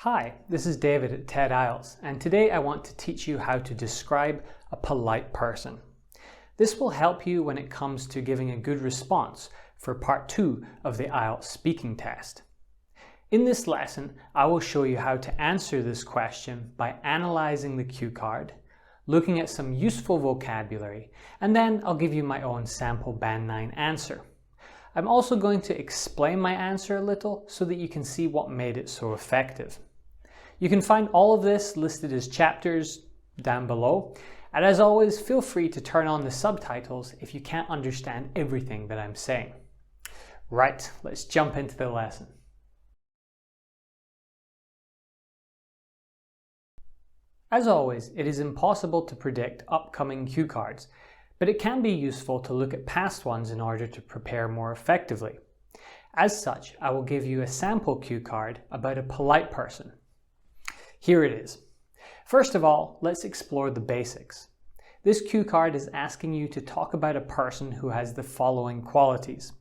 Hi, this is David at TED-IELTS, and today I want to teach you how to describe a polite person. This will help you when it comes to giving a good response for part 2 of the IELTS speaking test. In this lesson, I will show you how to answer this question by analyzing the cue card, looking at some useful vocabulary, and then I'll give you my own sample Band 9 answer. I'm also going to explain my answer a little so that you can see what made it so effective. You can find all of this listed as chapters down below, and as always, feel free to turn on the subtitles if you can't understand everything that I'm saying. Right, let's jump into the lesson. As always, it is impossible to predict upcoming cue cards, but it can be useful to look at past ones in order to prepare more effectively. As such, I will give you a sample cue card about a polite person. Here it is. First of all, let's explore the basics. This cue card is asking you to talk about a person who has the following qualities.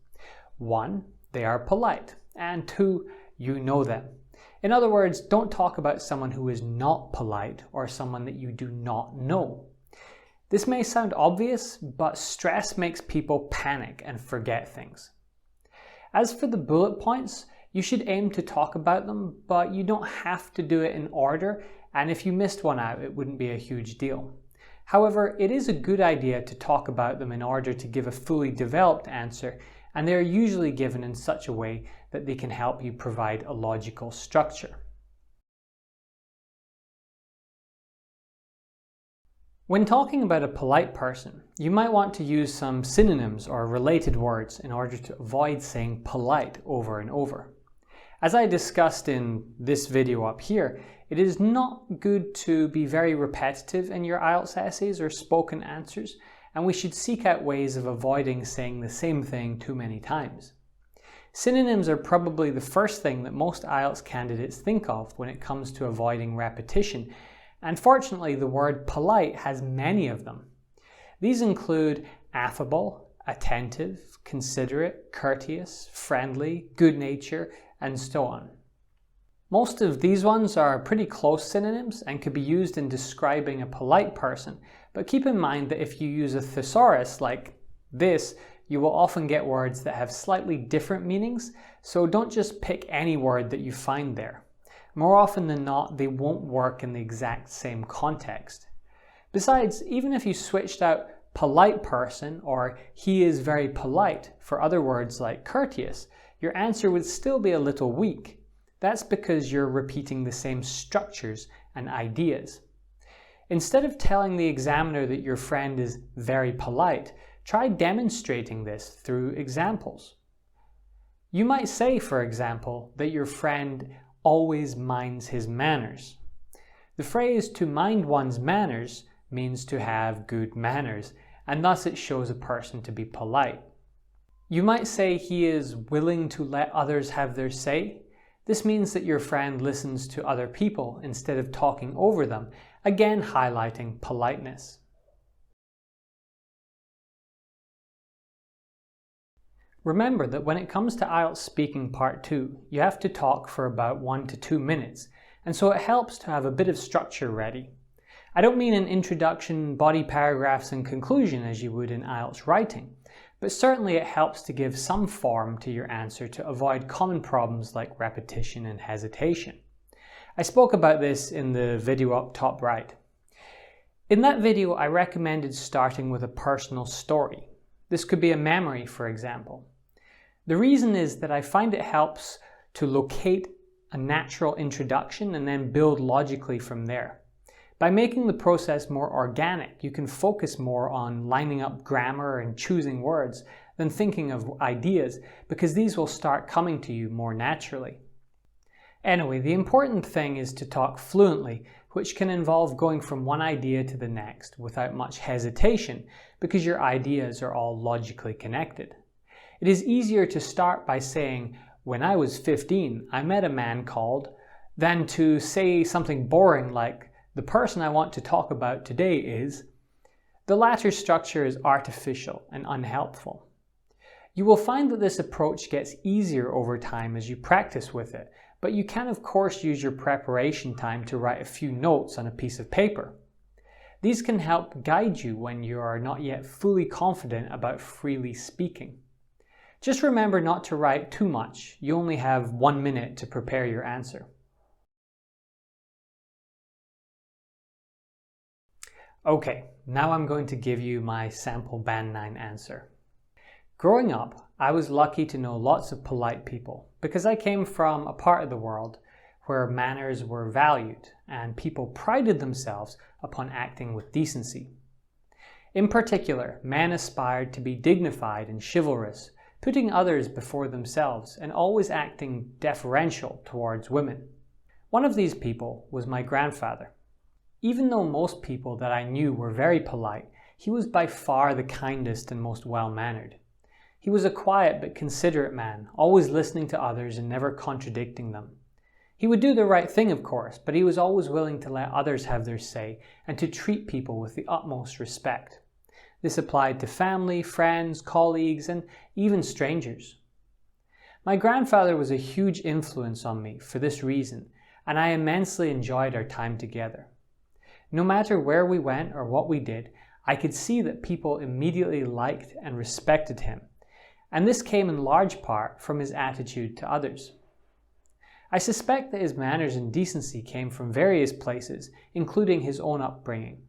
1, they are polite, and 2, you know them. In other words, don't talk about someone who is not polite or someone that you do not know. This may sound obvious, but stress makes people panic and forget things. As for the bullet points, you should aim to talk about them, but you don't have to do it in order, and if you missed one out, it wouldn't be a huge deal. However, it is a good idea to talk about them in order to give a fully developed answer, and they are usually given in such a way that they can help you provide a logical structure. When talking about a polite person, you might want to use some synonyms or related words in order to avoid saying polite over and over. As I discussed in this video up here, it is not good to be very repetitive in your IELTS essays or spoken answers, and we should seek out ways of avoiding saying the same thing too many times. Synonyms are probably the first thing that most IELTS candidates think of when it comes to avoiding repetition, and fortunately the word polite has many of them. These include affable, attentive, considerate, courteous, friendly, good nature, and so on. Most of these ones are pretty close synonyms and could be used in describing a polite person, but keep in mind that if you use a thesaurus like this, you will often get words that have slightly different meanings, so don't just pick any word that you find there. More often than not, they won't work in the exact same context. Besides, even if you switched out polite person or he is very polite for other words like courteous, your answer would still be a little weak. That's because you're repeating the same structures and ideas. Instead of telling the examiner that your friend is very polite, try demonstrating this through examples. You might say, for example, that your friend always minds his manners. The phrase to mind one's manners means to have good manners, and thus it shows a person to be polite. You might say he is willing to let others have their say. This means that your friend listens to other people instead of talking over them, again highlighting politeness. Remember that when it comes to IELTS speaking part 2, you have to talk for about 1 to 2 minutes, and so it helps to have a bit of structure ready. I don't mean an introduction, body paragraphs, and conclusion as you would in IELTS writing, but certainly it helps to give some form to your answer to avoid common problems like repetition and hesitation. I spoke about this in the video up top right. In that video, I recommended starting with a personal story. This could be a memory, for example. The reason is that I find it helps to locate a natural introduction and then build logically from there. By making the process more organic, you can focus more on lining up grammar and choosing words than thinking of ideas, because these will start coming to you more naturally. Anyway, the important thing is to talk fluently, which can involve going from one idea to the next without much hesitation, because your ideas are all logically connected. It is easier to start by saying, "When I was 15, I met a man called," than to say something boring like, "The person I want to talk about today is." The latter structure is artificial and unhelpful. You will find that this approach gets easier over time as you practice with it, but you can of course use your preparation time to write a few notes on a piece of paper. These can help guide you when you are not yet fully confident about freely speaking. Just remember not to write too much. You only have 1 minute to prepare your answer. Okay, now I'm going to give you my sample Band 9 answer. Growing up, I was lucky to know lots of polite people because I came from a part of the world where manners were valued and people prided themselves upon acting with decency. In particular, men aspired to be dignified and chivalrous, putting others before themselves and always acting deferential towards women. One of these people was my grandfather. Even though most people that I knew were very polite, he was by far the kindest and most well-mannered. He was a quiet but considerate man, always listening to others and never contradicting them. He would do the right thing, of course, but he was always willing to let others have their say and to treat people with the utmost respect. This applied to family, friends, colleagues, and even strangers. My grandfather was a huge influence on me for this reason, and I immensely enjoyed our time together. No matter where we went or what we did, I could see that people immediately liked and respected him, and this came in large part from his attitude to others. I suspect that his manners and decency came from various places, including his own upbringing.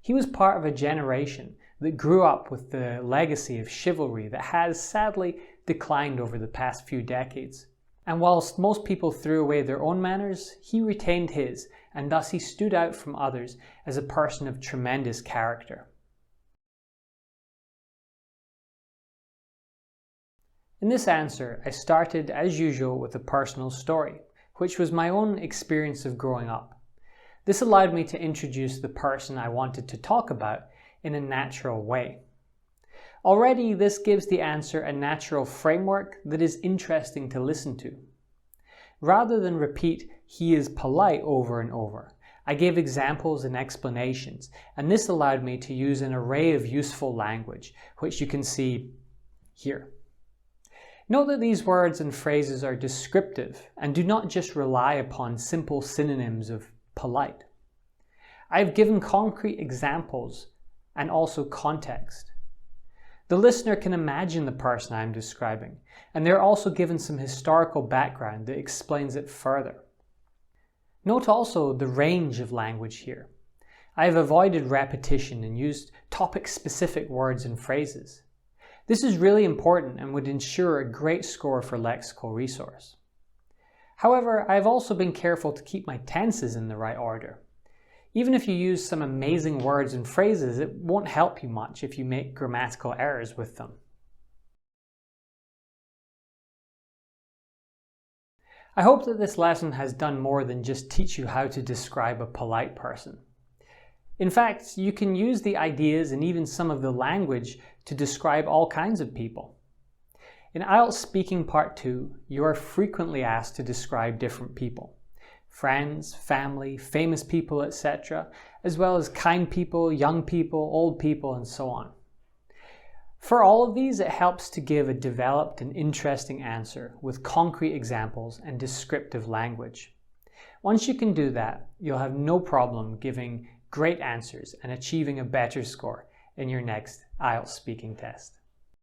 He was part of a generation that grew up with the legacy of chivalry that has sadly declined over the past few decades. And whilst most people threw away their own manners, he retained his, and thus he stood out from others as a person of tremendous character. In this answer, I started as usual with a personal story, which was my own experience of growing up. This allowed me to introduce the person I wanted to talk about in a natural way. Already, this gives the answer a natural framework that is interesting to listen to. Rather than repeat, "he is polite" over and over, I gave examples and explanations, and this allowed me to use an array of useful language, which you can see here. Note that these words and phrases are descriptive and do not just rely upon simple synonyms of polite. I have given concrete examples and also context. The listener can imagine the person I am describing, and they're also given some historical background that explains it further. Note also the range of language here. I have avoided repetition and used topic-specific words and phrases. This is really important and would ensure a great score for lexical resource. However, I have also been careful to keep my tenses in the right order. Even if you use some amazing words and phrases, it won't help you much if you make grammatical errors with them. I hope that this lesson has done more than just teach you how to describe a polite person. In fact, you can use the ideas and even some of the language to describe all kinds of people. In IELTS Speaking Part 2, you are frequently asked to describe different people. Friends, family, famous people, etc., as well as kind people, young people, old people, and so on. For all of these, it helps to give a developed and interesting answer with concrete examples and descriptive language. Once you can do that, you'll have no problem giving great answers and achieving a better score in your next IELTS speaking test.